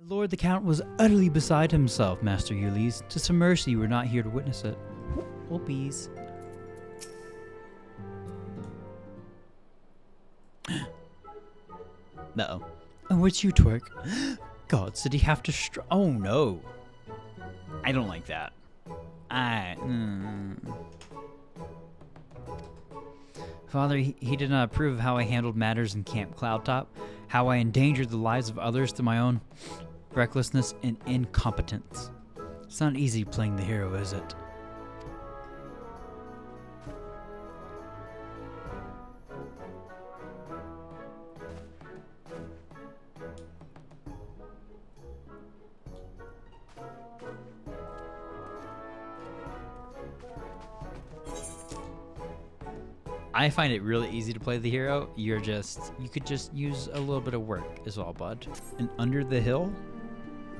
Lord the Count was utterly beside himself, Master Ulysses. 'Tis a mercy you were not here to witness it. Whoopies. Uh-oh. Oh, it's you, Twerk. God, did he have to oh, no. I don't like that. Father, he did not approve of how I handled matters in Camp Cloudtop, how I endangered the lives of others through my own recklessness and incompetence. It's not easy playing the hero, is it? I find it really easy to play the hero. You could just use a little bit of work is all, bud. And under the hill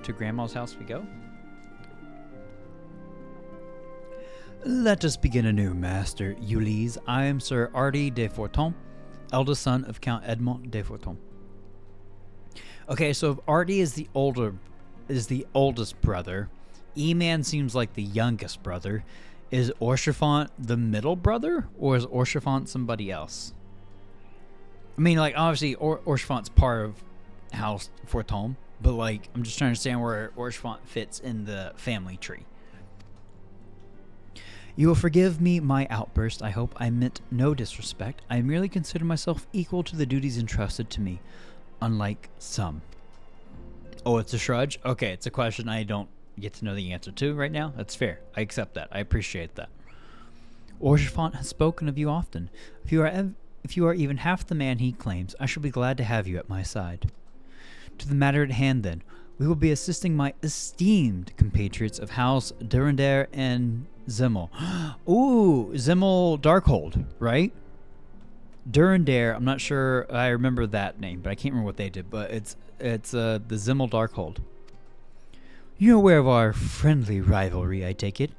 to Grandma's house we go. Let us begin anew, Master Ulysses. I am Sir Artie de Forton, eldest son of Count Edmond de Forton. Okay, so if Artie is the oldest brother, E-Man seems like the youngest brother. Is Orchifant the middle brother, or is Orchifant somebody else? I mean, like, obviously, Orchifant's part of House Forton, but, like, I'm just trying to understand where Orchifant fits in the family tree. You will forgive me my outburst. I hope I meant no disrespect. I merely consider myself equal to the duties entrusted to me, unlike some. Oh, it's a shrug? Okay, it's a question I don't get to know the answer to right now. That's fair. I accept that. I appreciate that. Orchifant has spoken of you often. If you are even half the man he claims, I shall be glad to have you at my side. To the matter at hand, then, we will be assisting my esteemed compatriots of House Durandare and Zimmel. Ooh, Zimmel Darkhold, right? Durandare, I'm not sure I remember that name, but I can't remember what they did, but it's the Zimmel Darkhold. You're aware of our friendly rivalry, I take it.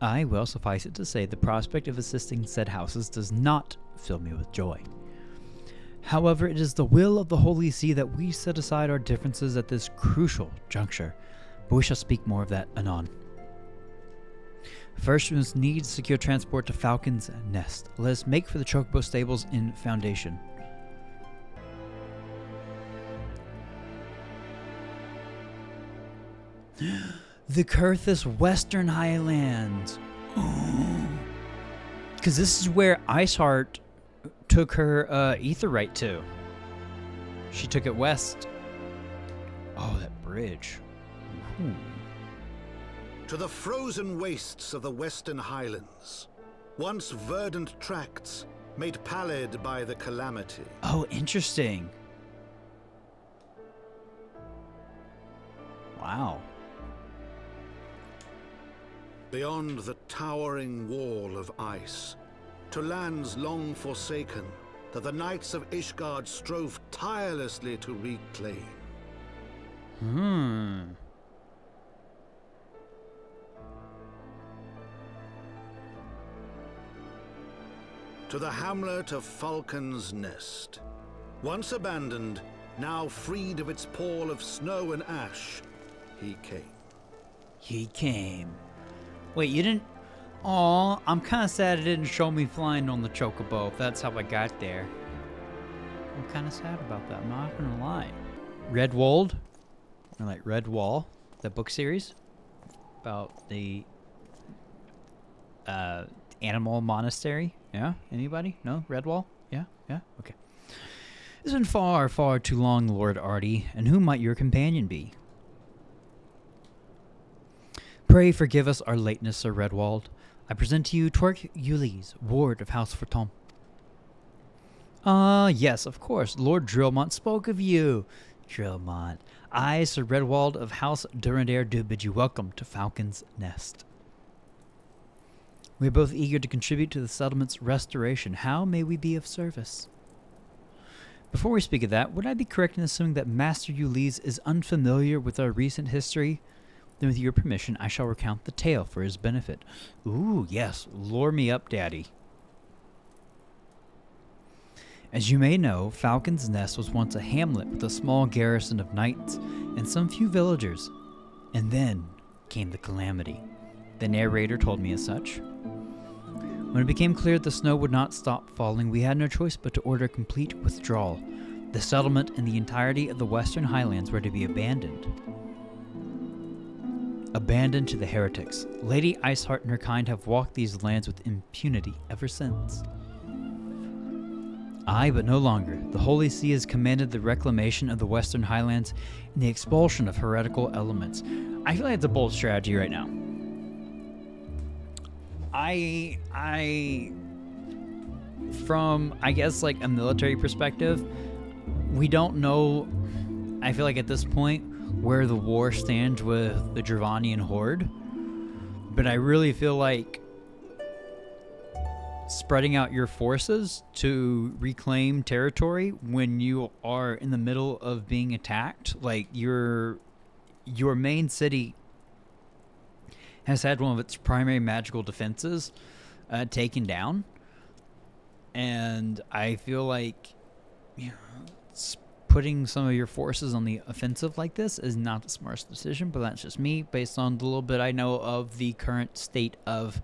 Well, suffice it to say, the prospect of assisting said houses does not fill me with joy. However, it is the will of the Holy See that we set aside our differences at this crucial juncture, but we shall speak more of that anon. First, we must need secure transport to Falcon's Nest. Let us make for the Chocobo stables in Foundation. The Coerthas Western Highlands. Because this is where Iceheart took her aetheryte to. She took it west. Oh, that bridge. Ooh. To the frozen wastes of the Western Highlands, once verdant tracts made pallid by the calamity. Oh, interesting. Wow. Beyond the towering wall of ice, to lands long forsaken that the knights of Ishgard strove tirelessly to reclaim. To the hamlet of Falcon's Nest, once abandoned, now freed of its pall of snow and ash, he came. He came. Wait, you didn't... Aw, I'm kind of sad it didn't show me flying on the Chocobo, if that's how I got there. I'm kind of sad about that, I'm not gonna lie. Redwold, or like Red Wall, the book series about the animal monastery. Yeah? Anybody? No? Redwall? Yeah? Yeah? Okay. It's been far, far too long, Lord Artie, and who might your companion be? Pray forgive us our lateness, Sir Redwald. I present to you Twerk Ulysses, ward of House Forton. Yes, of course. Lord Drillmont spoke of you. Drillmont. I, Sir Redwald of House Durandare, do bid you welcome to Falcon's Nest. We are both eager to contribute to the settlement's restoration. How may we be of service? Before we speak of that, would I be correct in assuming that Master Ulysses is unfamiliar with our recent history? Then with your permission, I shall recount the tale for his benefit. Ooh, yes, lure me up, Daddy. As you may know, Falcon's Nest was once a hamlet with a small garrison of knights and some few villagers. And then came the calamity. The narrator told me as such. When it became clear the snow would not stop falling, we had no choice but to order complete withdrawal. The settlement and the entirety of the Western Highlands were to be abandoned. Abandoned to the heretics. Lady Iceheart and her kind have walked these lands with impunity ever since. Aye, but no longer. The Holy See has commanded the reclamation of the Western Highlands and the expulsion of heretical elements. I feel like it's a bold strategy right now. From, I guess, like a military perspective, we don't know, I feel like at this point, where the war stands with the Dravanian Horde. But I really feel like spreading out your forces to reclaim territory when you are in the middle of being attacked, like your main city has had one of its primary magical defenses taken down, and I feel like putting some of your forces on the offensive like this is not the smartest decision, but that's just me based on the little bit I know of the current state of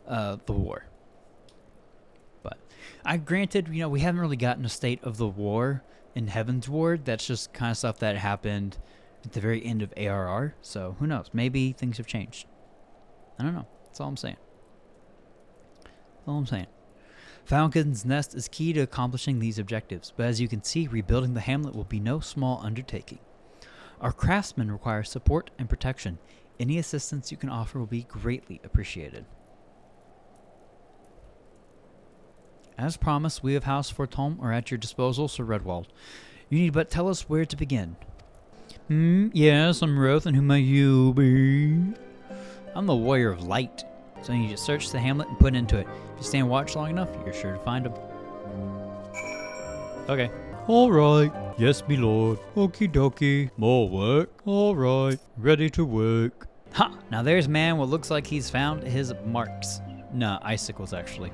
the war. But I granted, we haven't really gotten a state of the war in Heavensward. That's just kind of stuff that happened at the very end of ARR, so who knows? Maybe things have changed. I don't know. That's all I'm saying. Falcon's Nest is key to accomplishing these objectives, but as you can see, rebuilding the hamlet will be no small undertaking. Our craftsmen require support and protection. Any assistance you can offer will be greatly appreciated. As promised, we of House Fortome are at your disposal, Sir Redwald. You need but tell us where to begin. Yes, I'm Roth, and who may you be? I'm the Warrior of Light. So you just search the hamlet and put into it. If you stand watch long enough, you're sure to find him. Okay. Alright. Yes, me lord. Okie dokie. More work. Alright. Ready to work. Ha! Now there's man what looks like he's found his marks. Nah, icicles actually.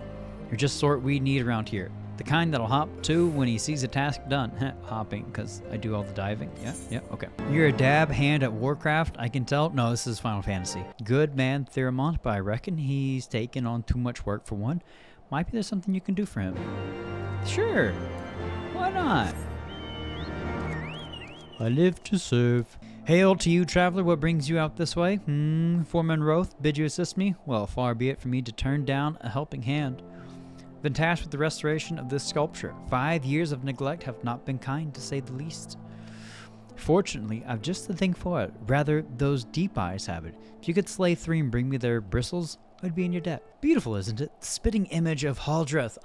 You're just sort we need around here. The kind that'll hop to when he sees a task done. Hopping, because I do all the diving. Yeah, okay. You're a dab hand at Warcraft, I can tell. No, this is Final Fantasy. Good man, Theramont, but I reckon he's taken on too much work for one. Might be there's something you can do for him. Sure. Why not? I live to serve. Hail to you, traveler. What brings you out this way? Foreman Roth, bid you assist me? Well, far be it from me to turn down a helping hand. Been tasked with the restoration of this sculpture. 5 years of neglect have not been kind, to say the least. Fortunately, I've just the thing for it. Rather, those deep eyes have it. If you could slay 3 and bring me their bristles, I'd be in your debt. Beautiful, isn't it? The spitting image of Haldreth.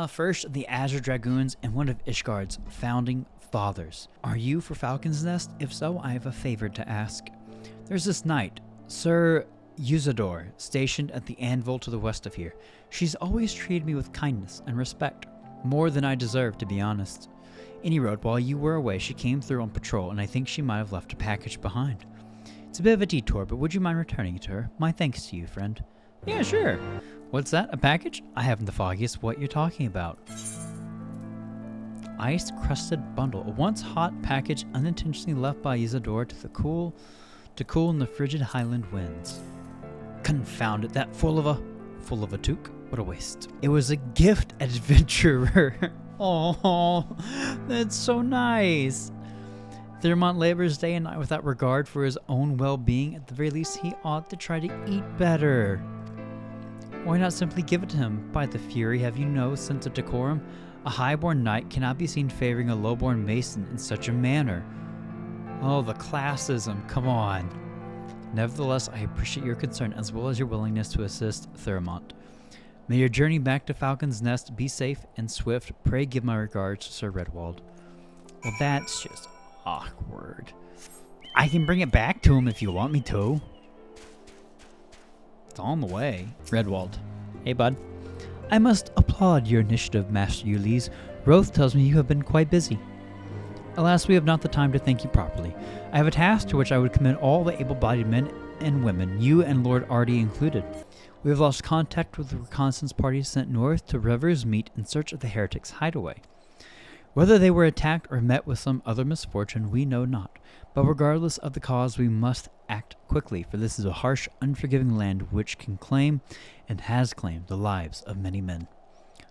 First of the Azure Dragoons and one of Ishgard's founding fathers. Are you for Falcon's Nest? If so, I have a favor to ask. There's this knight, Sir Usador, stationed at the anvil to the west of here. She's always treated me with kindness and respect, more than I deserve, to be honest. Any road, while you were away, she came through on patrol, and I think she might have left a package behind. It's a bit of a detour, but would you mind returning it to her? My thanks to you, friend. Yeah, sure. What's that, a package? I haven't the foggiest what you're talking about. Ice-crusted bundle, a once-hot package unintentionally left by Usador to cool in the frigid highland winds. Confound it, that full of a toque? What a waste. It was a gift, adventurer. Oh, that's so nice. Theramont labors day and night without regard for his own well-being. At the very least, he ought to try to eat better. Why not simply give it to him? By the Fury, have you no sense of decorum? A highborn knight cannot be seen favoring a lowborn mason in such a manner. Oh, the classism, come on. Nevertheless, I appreciate your concern as well as your willingness to assist, Theramont. May your journey back to Falcon's Nest be safe and swift. Pray give my regards to Sir Redwald. Well, that's just awkward. I can bring it back to him if you want me to. It's on the way. Redwald. Hey, bud. I must applaud your initiative, Master Ulysse. Roth tells me you have been quite busy. Alas, we have not the time to thank you properly. I have a task to which I would commend all the able-bodied men and women, you and Lord Artie included. We have lost contact with the reconnaissance party sent north to River's Meet in search of the heretics' hideaway. Whether they were attacked or met with some other misfortune, we know not. But regardless of the cause, we must act quickly, for this is a harsh, unforgiving land which can claim, and has claimed, the lives of many men.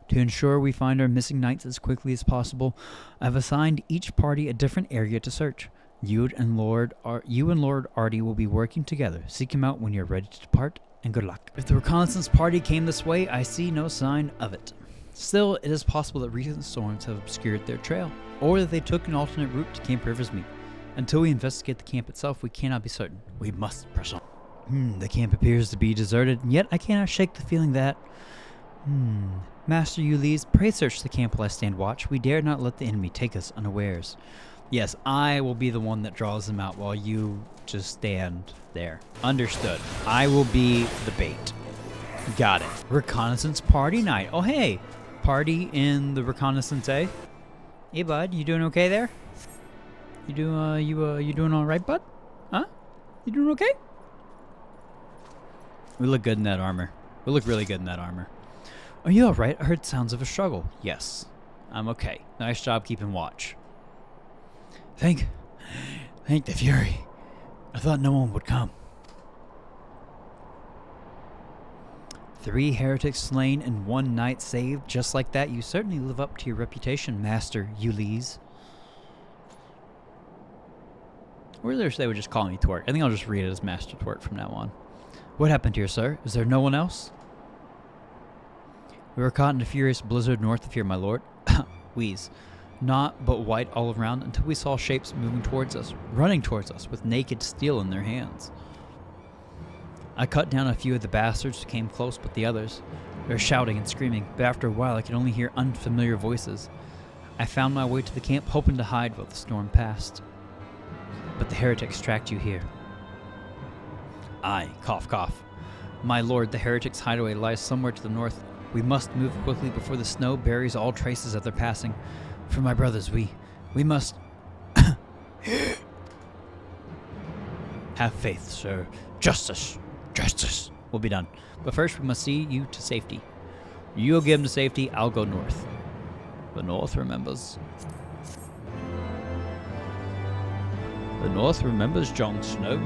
To ensure we find our missing knights as quickly as possible, I've assigned each party a different area to search. You and Lord Artie will be working together. Seek him out when you're ready to depart, and good luck. If the reconnaissance party came this way, I see no sign of it. Still, it is possible that recent storms have obscured their trail, or that they took an alternate route to Camp Riversmeet. Until we investigate the camp itself, we cannot be certain. We must press on. The camp appears to be deserted, and yet I cannot shake the feeling that... Master Ulysses, pray search the camp while I stand watch. We dare not let the enemy take us unawares. Yes, I will be the one that draws them out while you just stand there. Understood. I will be the bait. Got it. Reconnaissance party night. Oh, hey. Party in the reconnaissance, eh? Hey, bud. You doing okay there? You doing all right, bud? Huh? You doing okay? We look good in that armor. We look really good in that armor. Are you all right? I heard sounds of a struggle. Yes. I'm okay. Nice job keeping watch. Thank the Fury. I thought no one would come. 3 heretics slain and 1 knight saved. Just like that, you certainly live up to your reputation, Master Ulysses. Or they would just call me Twerk. I think I'll just read it as Master Twerk from now on. What happened here, sir? Is there no one else? We were caught in a furious blizzard north of here, my lord. Wheeze. Not but white all around until we saw shapes moving towards us, running towards us with naked steel in their hands. I cut down a few of the bastards who came close, but the others, they were shouting and screaming, but after a while I could only hear unfamiliar voices. I found my way to the camp, hoping to hide while the storm passed. But the heretics tracked you here. Aye, cough, cough. My lord, the heretics' hideaway lies somewhere to the north. We must move quickly before the snow buries all traces of their passing. For my brothers, we must... Have faith, sir. Justice will be done. But first we must see you to safety. You'll get him to safety, I'll go north. The north remembers. The north remembers Jon Snow.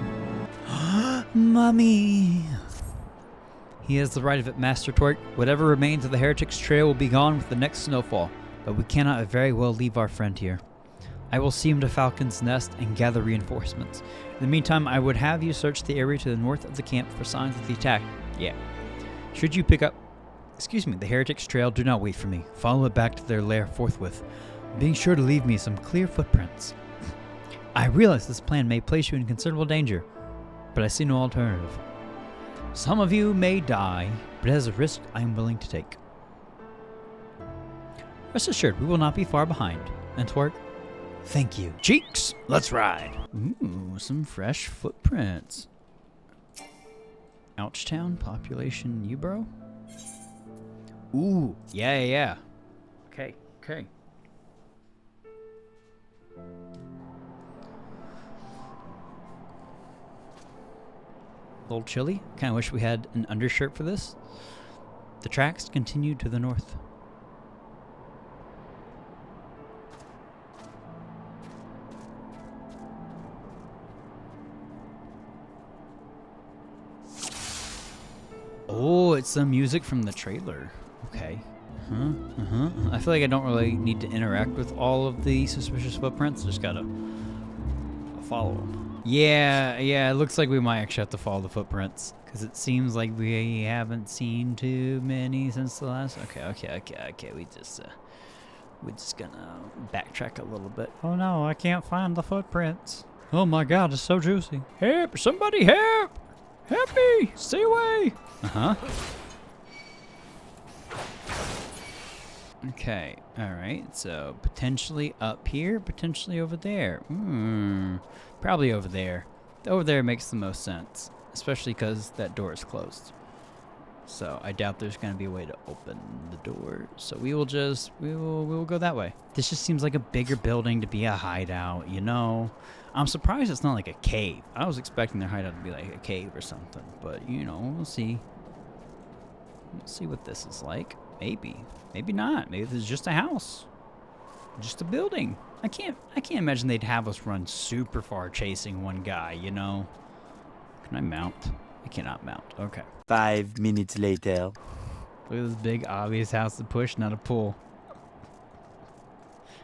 Mummy! He has the right of it, Master Twerk. Whatever remains of the heretic's trail will be gone with the next snowfall, but we cannot very well leave our friend here. I will see him to Falcon's Nest and gather reinforcements. In the meantime, I would have you search the area to the north of the camp for signs of the attack. Yeah. Should you pick up... the heretic's trail, do not wait for me. Follow it back to their lair forthwith, being sure to leave me some clear footprints. I realize this plan may place you in considerable danger, but I see no alternative. Some of you may die, but it is a risk I am willing to take. Rest assured, we will not be far behind. And Twerk, thank you. Cheeks, let's ride. Ooh, some fresh footprints. Ouchtown, population Ubro. Ooh, yeah. Okay. A little chilly. Kind of wish we had an undershirt for this. The tracks continue to the north. Oh, it's some music from the trailer. Okay. I feel like I don't really need to interact with all of the suspicious footprints. Just gotta follow them. Yeah, it looks like we might actually have to follow the footprints, because it seems like we haven't seen too many since the last... Okay, we we're just gonna backtrack a little bit. Oh no, I can't find the footprints. Oh my god, it's so juicy. Help! Somebody help! Help me! Stay away! Okay, alright, so potentially up here, potentially over there. Probably over there. Over there makes the most sense, especially because that door is closed. So I doubt there's going to be a way to open the door. So we will go that way. This just seems like a bigger building to be a hideout, you know. I'm surprised it's not like a cave. I was expecting their hideout to be like a cave or something, but you know, we'll see. We'll see what this is like. Maybe not. Maybe this is just a house. Just a building. I can't imagine they'd have us run super far chasing one guy, you know? Can I mount? I cannot mount. Okay. 5 minutes later. Look at this big obvious house to push, not a pull.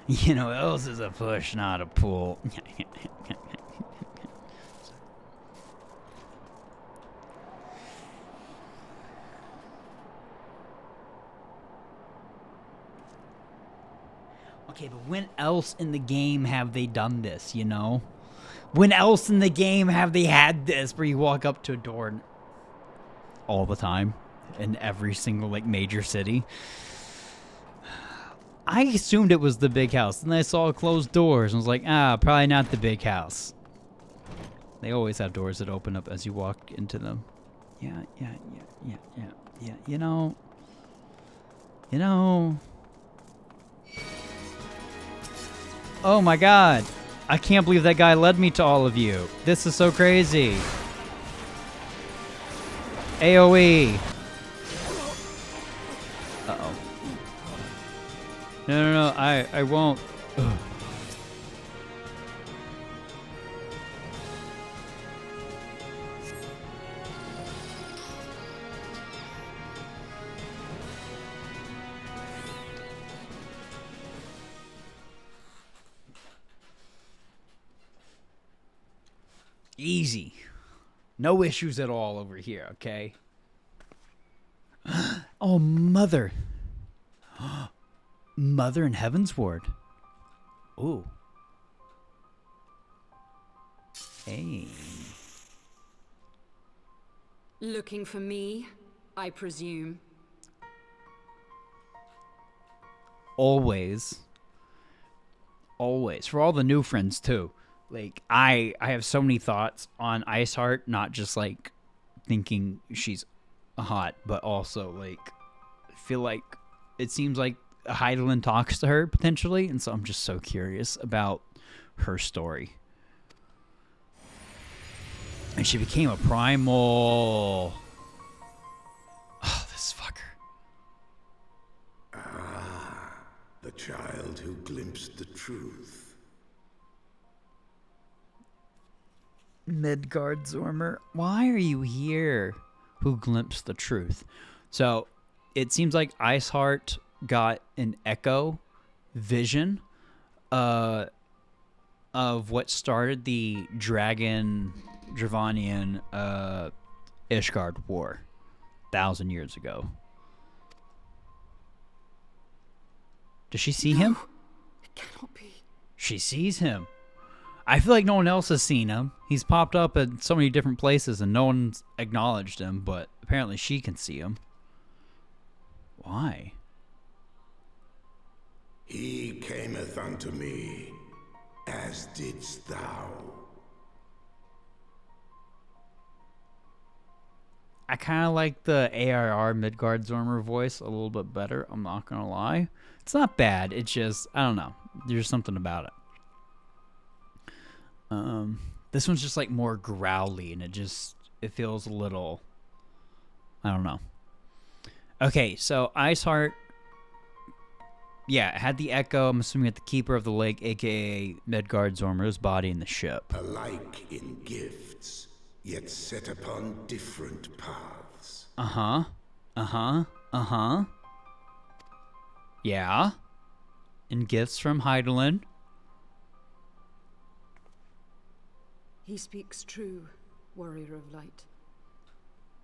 You know what else is a push, not a pull? Okay, but when else in the game have they done this, you know? When else in the game have they had this where you walk up to a door and all the time in every single like major city? I assumed it was the big house, and I saw closed doors and was like, probably not the big house. They always have doors that open up as you walk into them. Yeah, you know. Oh my god. I can't believe that guy led me to all of you. This is so crazy. AoE. Uh-oh. No, I won't. Ugh. Easy. No issues at all over here, okay? Oh, Mother. Mother in Heavensward. Ooh. Hey. Looking for me, I presume. Always. Always. For all the new friends, too. Like, I have so many thoughts on Iceheart, not just, like, thinking she's hot, but also, like, I feel like it seems like Hydaelyn talks to her, potentially, and so I'm just so curious about her story. And she became a primal. Oh, this fucker. Ah, the child who glimpsed the truth. Midgardsormr, why are you here? Who glimpsed the truth? So, it seems like Iceheart got an echo vision of what started the Dravanian Ishgard war 1,000 years ago. Does she see him? It cannot be. She sees him. I feel like no one else has seen him. He's popped up at so many different places and no one's acknowledged him, but apparently she can see him. Why? He cameth unto me, as didst thou. I kind of like the ARR Midgardsormr voice a little bit better. I'm not going to lie. It's not bad. It's just, I don't know. There's something about it. This one's just like more growly and it feels a little, I don't know. Okay, so Iceheart, yeah, had the echo, I'm assuming at the Keeper of the Lake, aka Midgardsormr's body in the ship. Alike in gifts, yet set upon different paths. Yeah. And gifts from Hydaelyn. He speaks true, warrior of light.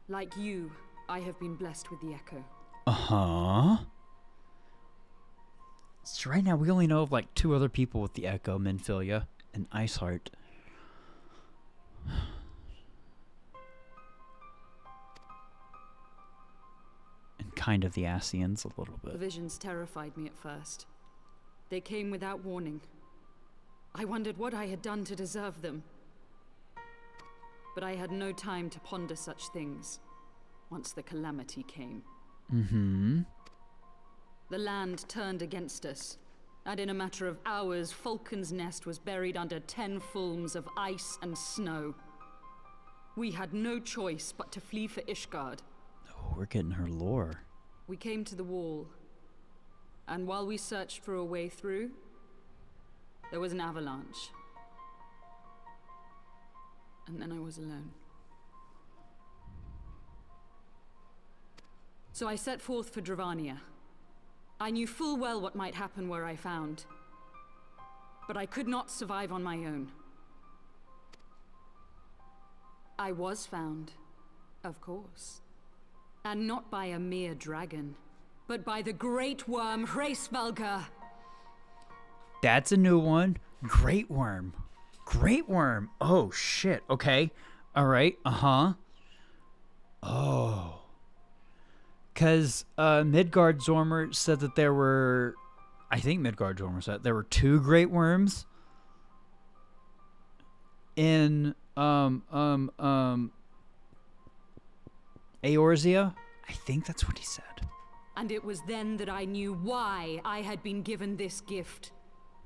Like you, I have been blessed with the echo. So right now we only know of like 2 other people with the echo, Minfilia and Iceheart. And kind of the Ascians a little bit. The visions terrified me at first. They came without warning. I wondered what I had done to deserve them. But I had no time to ponder such things once the calamity came. The land turned against us, and in a matter of hours, Falcon's Nest was buried under 10 fulms of ice and snow. We had no choice but to flee for Ishgard. Oh, we're getting her lore. We came to the wall, and while we searched for a way through, There was an avalanche. And then I was alone. So I set forth for Dravania. I knew full well what might happen where I found. But I could not survive on my own. I was found, of course. And not by a mere dragon, but by the great worm Hraesvelgr. That's a new one. Great worm. Great worm. Oh, shit. Okay. All right. Uh-huh. Oh. Because Midgard Zormer said that there were... I think Midgard Zormer said there were 2 great worms in Eorzea. I think that's what he said. And it was then that I knew why I had been given this gift.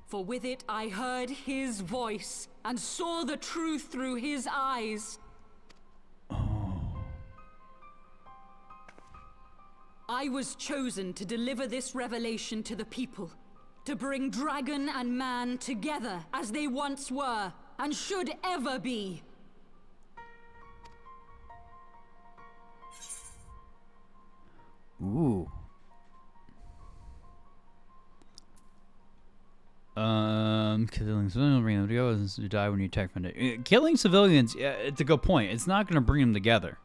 For with it I heard his voice and saw the truth through his eyes. I was chosen to deliver this revelation to the people, to bring dragon and man together as they once were and should ever be. Ooh. Killing civilians, bring them together, to die when you attack from the... Killing civilians, yeah, it's a good point. It's not going to bring them together.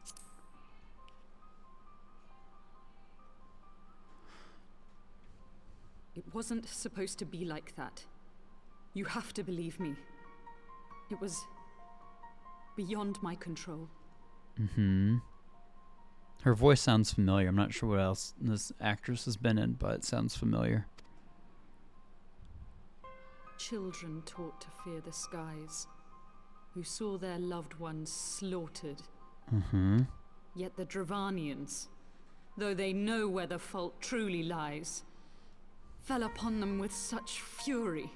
It wasn't supposed to be like that. You have to believe me. It was beyond my control. Mm-hmm. Her voice sounds familiar. I'm not sure what else this actress has been in, but it sounds familiar. Children taught to fear the skies, who saw their loved ones slaughtered. Mm-hmm. Yet the Dravanians, though they know where the fault truly lies, fell upon them with such fury.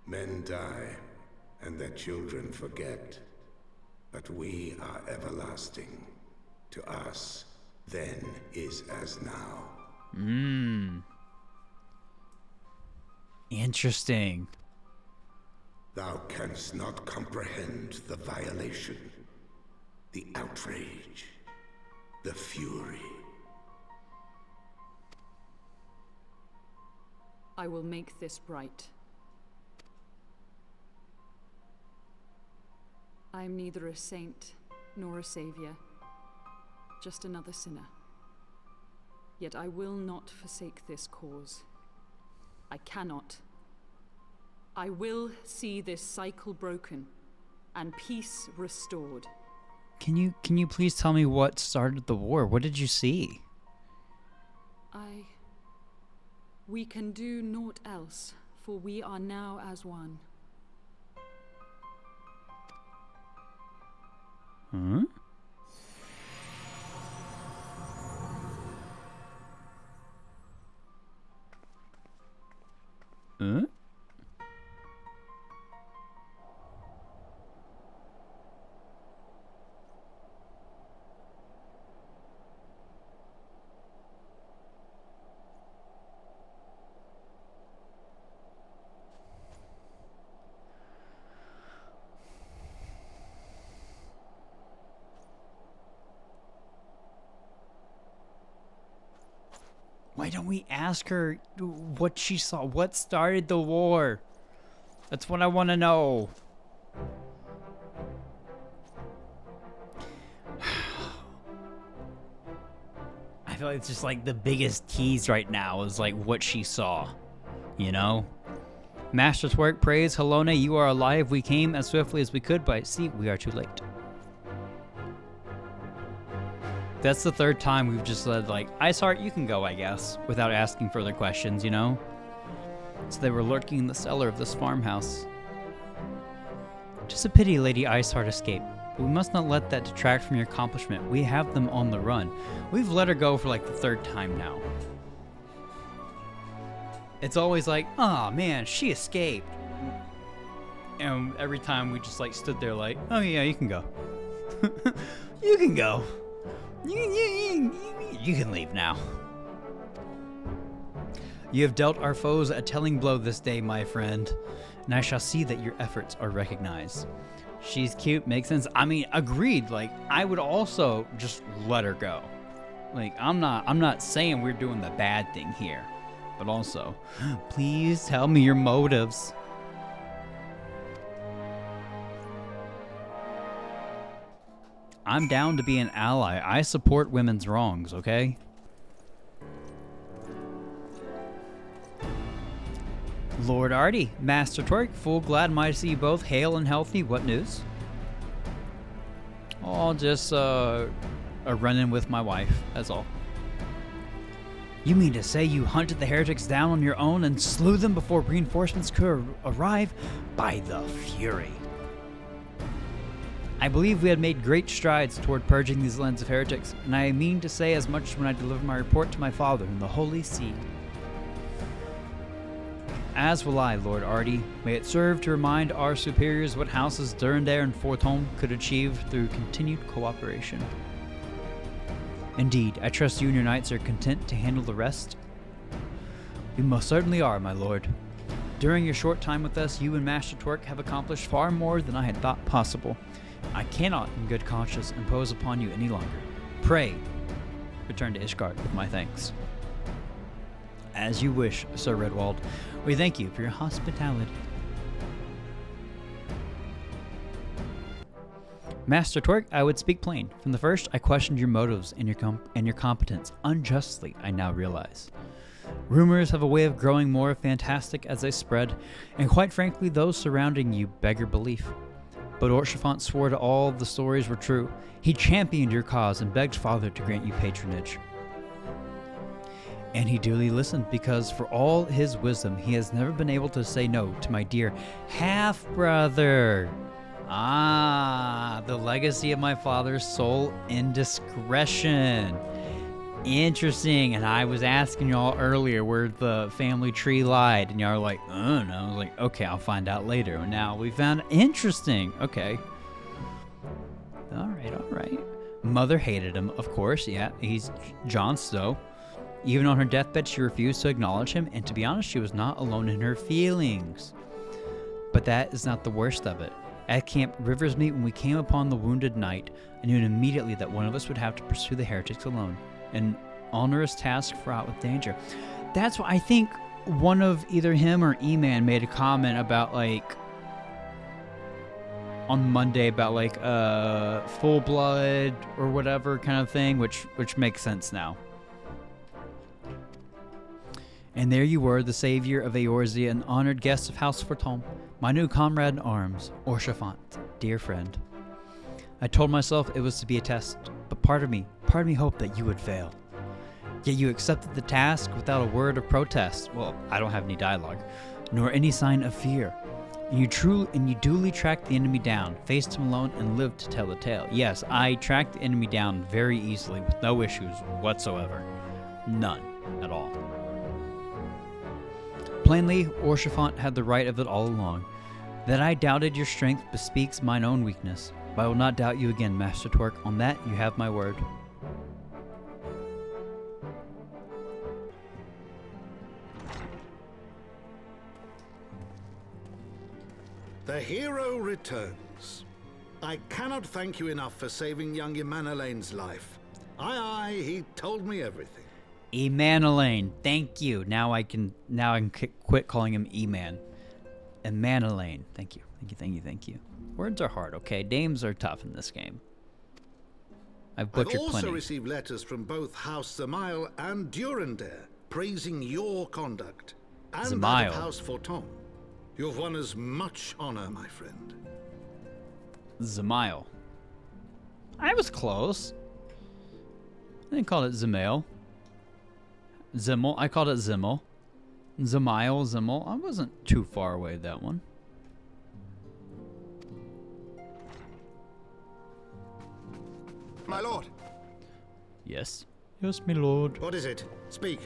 Men die, and their children forget. But we are everlasting. To us, then is as now. Interesting. Thou canst not comprehend the violation, the outrage, the fury. I will make this right. I am neither a saint nor a savior, just another sinner. Yet I will not forsake this cause. I cannot. I will see this cycle broken and peace restored. Can you please tell me what started the war? What did you see? We can do naught else, for we are now as one. Huh? Huh? Why don't we ask her what she saw? What started the war? That's what I want to know. I feel like it's just like the biggest tease right now is like what she saw, you know? Master's work, praise, Helona, you are alive. We came as swiftly as we could, but see, we are too late. That's the 3rd time we've just said, like, Iceheart, you can go, I guess, without asking further questions, you know? So they were lurking in the cellar of this farmhouse. Just a pity Lady Iceheart escaped. But we must not let that detract from your accomplishment. We have them on the run. We've let her go for, like, the 3rd time now. It's always like, oh, man, she escaped. And every time we just, like, stood there like, oh, yeah, you can go. You can go. You can leave now. You have dealt our foes a telling blow this day, my friend, and I shall see that your efforts are recognized. She's cute, makes sense. I mean, agreed. Like, I would also just let her go. Like, I'm not saying we're doing the bad thing here, but also, please tell me your motives. I'm down to be an ally. I support women's wrongs, okay? Lord Artie, Master Twerk, full glad mighty to see you both hale and healthy. What news? Oh, just a run-in with my wife, that's all. You mean to say you hunted the heretics down on your own and slew them before reinforcements could arrive? By the Fury. I believe we had made great strides toward purging these lands of heretics, and I mean to say as much when I deliver my report to my father in the Holy See. As will I, Lord Artie. May it serve to remind our superiors what houses Durandare and Fortholm could achieve through continued cooperation. Indeed, I trust you and your knights are content to handle the rest. We most certainly are, my lord. During your short time with us, you and Master Twerk have accomplished far more than I had thought possible. I cannot, in good conscience, impose upon you any longer. Pray, return to Ishgard with my thanks. As you wish, Sir Redwald. We thank you for your hospitality. Master Twerk, I would speak plain. From the first, I questioned your motives and your competence. Unjustly, I now realize. Rumors have a way of growing more fantastic as they spread, and quite frankly, those surrounding you beggar belief. But Orchefant swore to all the stories were true. He championed your cause and begged Father to grant you patronage. And he duly listened, because for all his wisdom, he has never been able to say no to my dear half-brother. Ah, the legacy of my father's sole indiscretion. Interesting. And I was asking y'all earlier where the family tree lied, and y'all are like, oh no. I was like, okay, I'll find out later. And now we found interesting. Okay. All right. Mother hated him, of course. Yeah, he's Jon Snow. Even on her deathbed, she refused to acknowledge him, and to be honest, she was not alone in her feelings. But that is not the worst of it. At Camp Riversmeet, when we came upon the wounded knight, I knew immediately that one of us would have to pursue the heretics alone. An onerous task fraught with danger. That's why I think one of either him or E-Man made a comment about, like, on Monday about, like, full blood or whatever kind of thing, which makes sense now. And there you were, the savior of Eorzea, an honored guest of House Fortholm, my new comrade in arms, Orchefant, dear friend. I told myself it was to be a test, but part of me hoped that you would fail. Yet you accepted the task without a word of protest. Well, I don't have any dialogue, nor any sign of fear. And you duly tracked the enemy down, faced him alone, and lived to tell the tale. Yes, I tracked the enemy down very easily, with no issues whatsoever. None at all. Plainly, Orchefant had the right of it all along. That I doubted your strength bespeaks mine own weakness. But I will not doubt you again, Master Twerk. On that, you have my word. The hero returns. I cannot thank you enough for saving young Emanalane's life. Aye, he told me everything. Emanalane, thank you. Now I can quit calling him E-Man. Emanalane, thank you. Words are hard, okay? Names are tough in this game. I've butchered I've also plenty. received letters from both House Zamail and Durandare praising your conduct, and that Zamail. of House Fortholm. You've won as much honor, my friend. Zamail. I was close. I didn't call it Zamail. Zimmel. I called it Zimmel. Zimmel. I wasn't too far away with that one. My lord. Yes. Yes, my lord. What is it? Speak.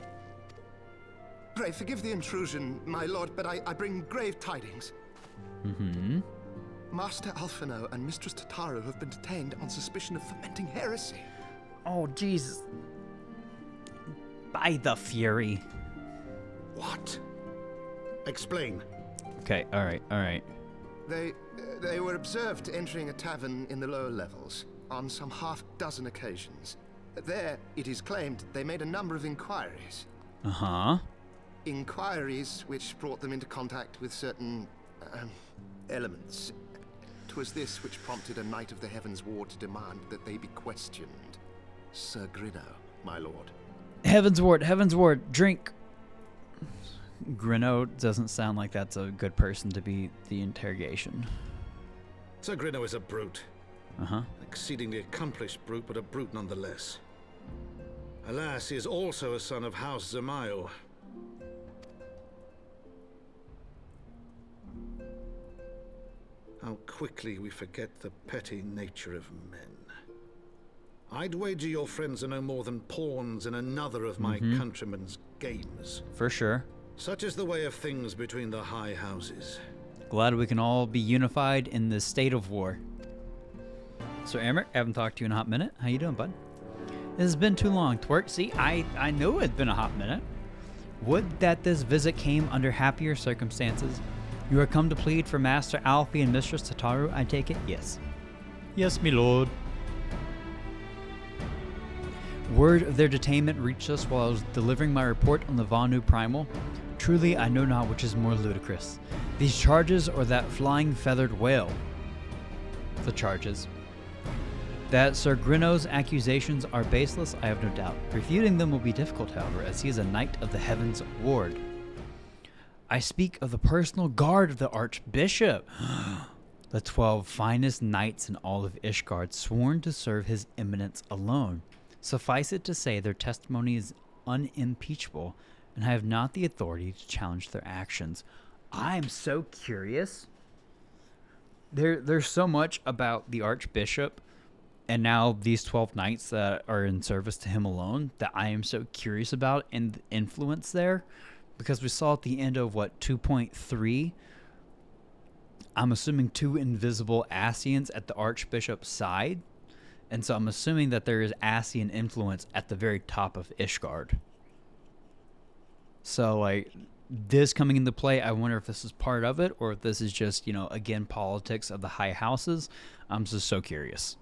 Pray forgive the intrusion, my lord, but I bring grave tidings. Mm-hmm. Master Alphinaud and Mistress Tataru have been detained on suspicion of fomenting heresy. Oh, Jesus. By the Fury. What? Explain. Okay, alright, alright. They were observed entering a tavern in the lower levels on some half-dozen occasions. There, it is claimed, they made a number of inquiries. Uh-huh. Inquiries which brought them into contact with certain elements. 'Twas this which prompted a knight of the Heavensward to demand that they be questioned. Sir Grino, my lord. Heavensward, drink. Grino doesn't sound like that's a good person to be the interrogation. Sir Grino is a brute. Uh-huh. Exceedingly accomplished brute, but a brute nonetheless. Alas, he is also a son of House Zamayo. How quickly we forget the petty nature of men. I'd wager your friends are no more than pawns in another of my countrymen's games. For sure. Such is the way of things between the high houses. Glad we can all be unified in this state of war. Sir Emmerich, I haven't talked to you in a hot minute. How you doing, bud? It has been too long, Twerk. See, I knew it'd been a hot minute. Would that this visit came under happier circumstances. You are come to plead for Master Alfie and Mistress Tataru, I take it? Yes. Yes, me lord. Word of their detainment reached us while I was delivering my report on the Vanu Primal. Truly, I know not which is more ludicrous. These charges or that flying feathered whale? The charges. That Sir Grino's accusations are baseless, I have no doubt. Refuting them will be difficult, however, as he is a knight of the Heavensward. I speak of the personal guard of the Archbishop. The 12 finest knights in all of Ishgard, sworn to serve his eminence alone. Suffice it to say, their testimony is unimpeachable, and I have not the authority to challenge their actions. I'm so curious. There's so much about the Archbishop, and now these 12 knights that are in service to him alone, that I am so curious about, and the influence there. Because we saw at the end of, 2.3, I'm assuming 2 invisible Ascians at the Archbishop's side. And so I'm assuming that there is Ascian influence at the very top of Ishgard. So, this coming into play, I wonder if this is part of it, or if this is just, again, politics of the high houses. I'm just so curious.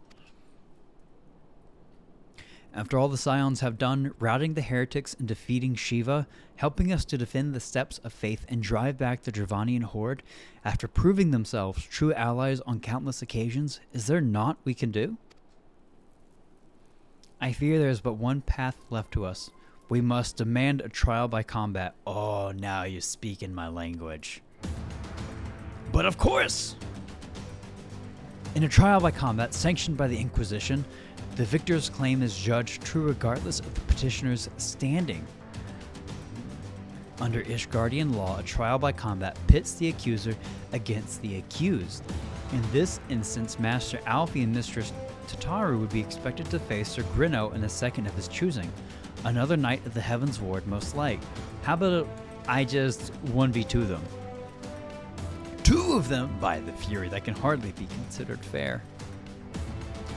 After all the Scions have done, routing the heretics and defeating Shiva, helping us to defend the steps of faith and drive back the Dravanian horde, after proving themselves true allies on countless occasions, is there naught we can do? I fear there is but one path left to us. We must demand a trial by combat. Oh, now you speak in my language. But of course! In a trial by combat sanctioned by the Inquisition, the victor's claim is judged true regardless of the petitioner's standing. Under Ishgardian law, a trial by combat pits the accuser against the accused. In this instance, Master Alfie and Mistress Tataru would be expected to face Sir Grino in a second of his choosing, another knight of the Heavensward most like. How about I just 1v2 them? 2 of them? By the fury, that can hardly be considered fair.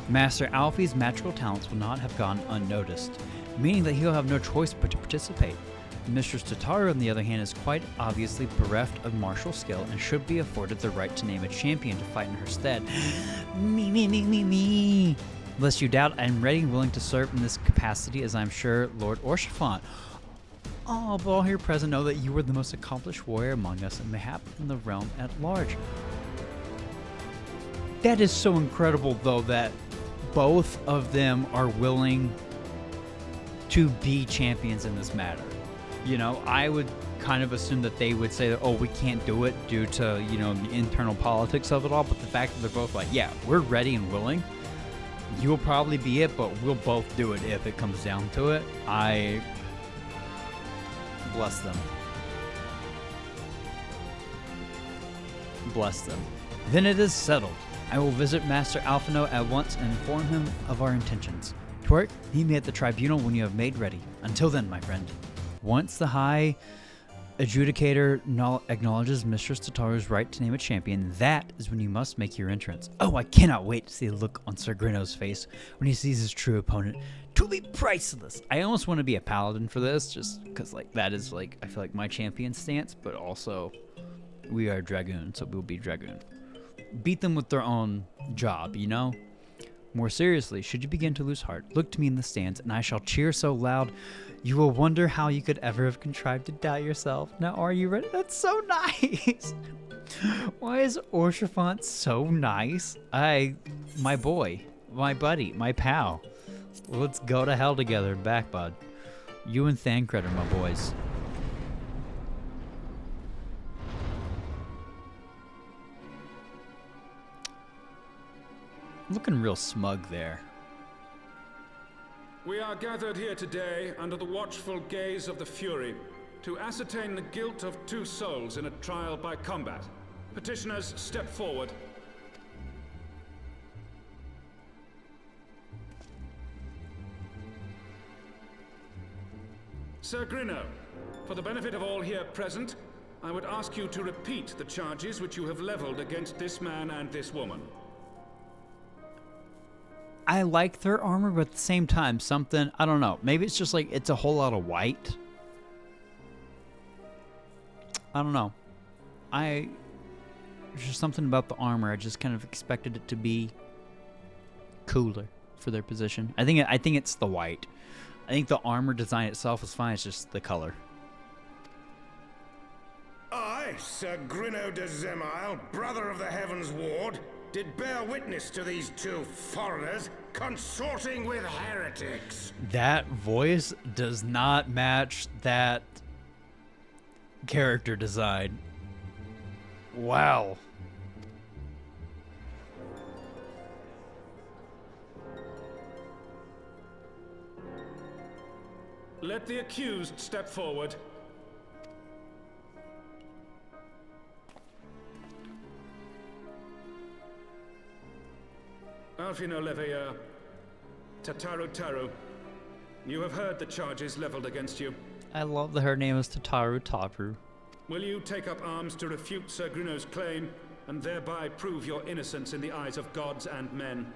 Master Alfie's magical talents will not have gone unnoticed, meaning that he'll have no choice but to participate. Mistress Tataru, on the other hand, is quite obviously bereft of martial skill and should be afforded the right to name a champion to fight in her stead. Me. Lest you doubt, I am ready and willing to serve in this capacity, as I'm sure Lord Orshafont. Oh, but all here present know that you were the most accomplished warrior among us and mayhap in the realm at large. That is so incredible, though, that both of them are willing to be champions in this matter. I would kind of assume that they would say that, we can't do it due to, the internal politics of it all. But the fact that they're both like, yeah, we're ready and willing. You'll probably be it, but we'll both do it if it comes down to it. I bless them. Bless them. Then it is settled. I will visit Master Alphinaud at once and inform him of our intentions. Twerk, meet me at the tribunal when you have made ready. Until then, my friend. Once the High Adjudicator acknowledges Mistress Tataru's right to name a champion. That is when you must make your entrance. Oh, I cannot wait to see the look on Sir Grino's face when he sees his true opponent. To be priceless. I almost want to be a paladin for this, just because like that is like I feel like my champion stance, but also we are dragoon, so we'll be dragoon. Beat them with their own job, you know? More seriously, should you begin to lose heart, look to me in the stands, and I shall cheer so loud, you will wonder how you could ever have contrived to doubt yourself. Now, are you ready? That's so nice. Why is Orshafont so nice? My boy, my buddy, my pal. Let's go to hell together and back, bud. You and Thancred are my boys. Looking real smug there. We are gathered here today under the watchful gaze of the Fury to ascertain the guilt of 2 souls in a trial by combat. Petitioners, step forward. Sir Grino, for the benefit of all here present, I would ask you to repeat the charges which you have leveled against this man and this woman. I like their armor, but at the same time, something, I don't know. Maybe it's just like, it's a whole lot of white. I don't know. There's just something about the armor. I just kind of expected it to be cooler for their position. I think it's the white. I think the armor design itself is fine. It's just the color. I, Sir Grino de Zemile, brother of the Heavensward, did bear witness to these 2 foreigners consorting with heretics. That voice does not match that character design. Wow. Let the accused step forward. Alphinaud, Tataru, you have heard the charges leveled against you. I love that her name is Tataru. Will you take up arms to refute Sir Grino's claim and thereby prove your innocence in the eyes of gods and men?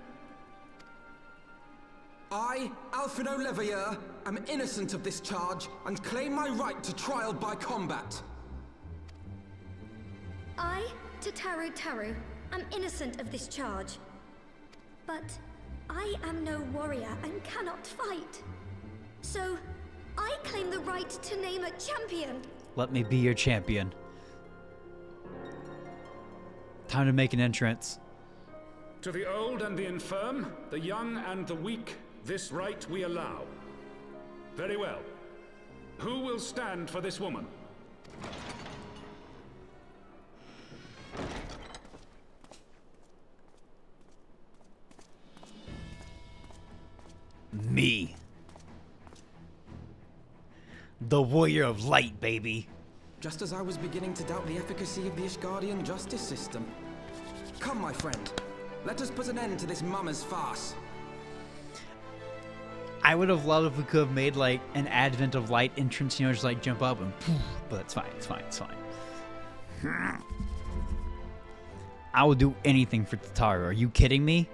I, Alphinaud, am innocent of this charge and claim my right to trial by combat. I, Tataru, am innocent of this charge. But I am no warrior and cannot fight. So, I claim the right to name a champion. Let me be your champion. Time to make an entrance. To the old and the infirm, the young and the weak, this right we allow. Very well. Who will stand for this woman? Me. The warrior of light, baby. Just as I was beginning to doubt the efficacy of the Ishgardian justice system. Come, my friend. Let us put an end to this mama's farce. I would have loved if we could have made like an Advent of Light entrance, you know, just like jump up and poof, but it's fine, it's fine, it's fine. I will do anything for Tataru. Are you kidding me?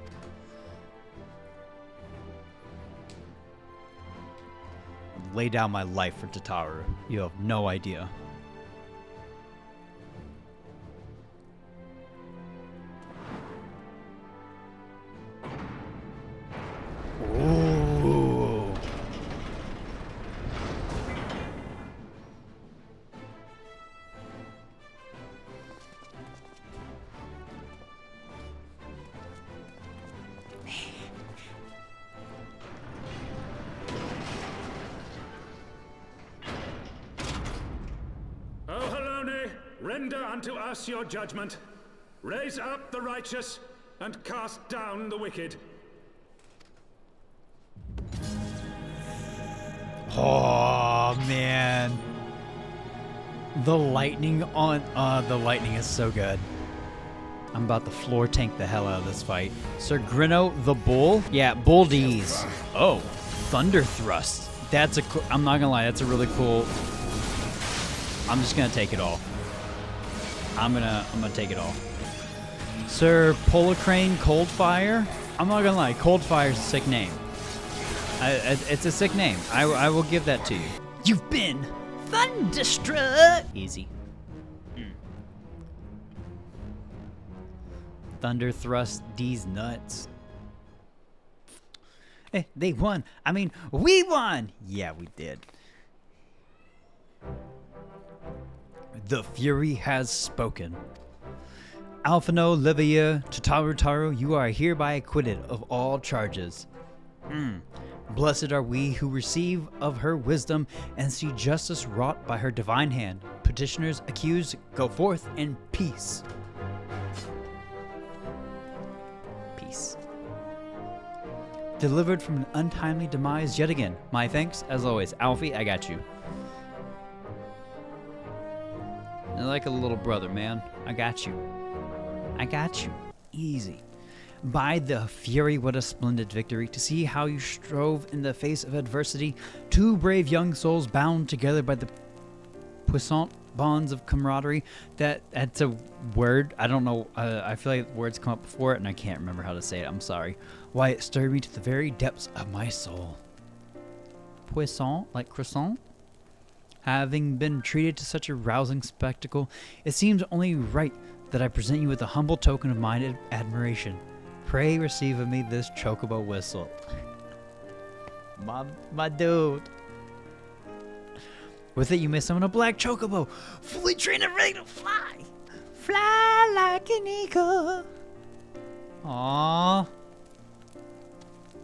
I'd lay down my life for Tataru. You have no idea. Ooh. O Halone, render unto us your judgment. Raise up the righteous and cast down the wicked. Oh man, the lightning is so good. I'm about to floor tank the hell out of this fight. Sir Grino the Bull? Yeah, Bull D's. Oh, Thunder Thrust. That's a I'm not gonna lie, that's a really cool. I'm just gonna take it all. I'm gonna take it all. Sir Polacrane Coldfire. I'm not gonna lie, Coldfire's a sick name. It's a sick name. I will give that to you. You've been thunderstruck. Easy. Thunder thrust these nuts. Hey, they won. I mean, we won. Yeah, we did. The Fury has spoken. Alphinaud, Livia, Tataru, you are hereby acquitted of all charges. Blessed are we who receive of her wisdom and see justice wrought by her divine hand. Petitioners accused, go forth in peace. Peace. Delivered from an untimely demise yet again. My thanks, as always. Alfie, I got you. You're like a little brother, man. I got you. I got you. Easy. By the Fury, what a splendid victory. To see how you strove in the face of adversity. Two brave young souls bound together by the puissant bonds of camaraderie. That's a word. I don't know. I feel like words come up before it, and I can't remember how to say it. I'm sorry. Why, it stirred me to the very depths of my soul. Puissant, like croissant? Having been treated to such a rousing spectacle, it seems only right that I present you with a humble token of my admiration. Pray receive of me this chocobo whistle. My dude. With it you may summon a black chocobo, fully trained and ready to fly. Fly like an eagle. Aww.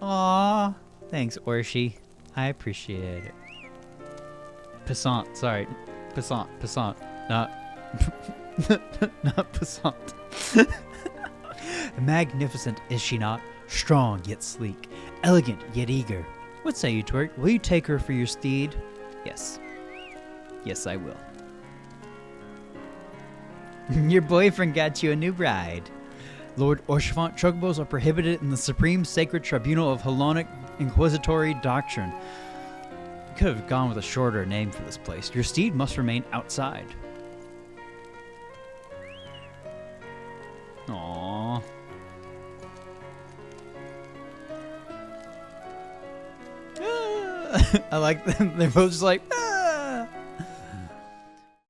Aww. Thanks, Orshi. I appreciate it. Passant, sorry. Passant. Not Passant. Magnificent, is she not? Strong yet sleek. Elegant yet eager. What say you, Twerk? Will you take her for your steed? Yes. Yes, I will. Your boyfriend got you a new bride. Lord Orchifant, chocobos are prohibited in the Supreme Sacred Tribunal of Hellenic Inquisitory Doctrine. You could have gone with a shorter name for this place. Your steed must remain outside. Aww. I like them. They're both just like,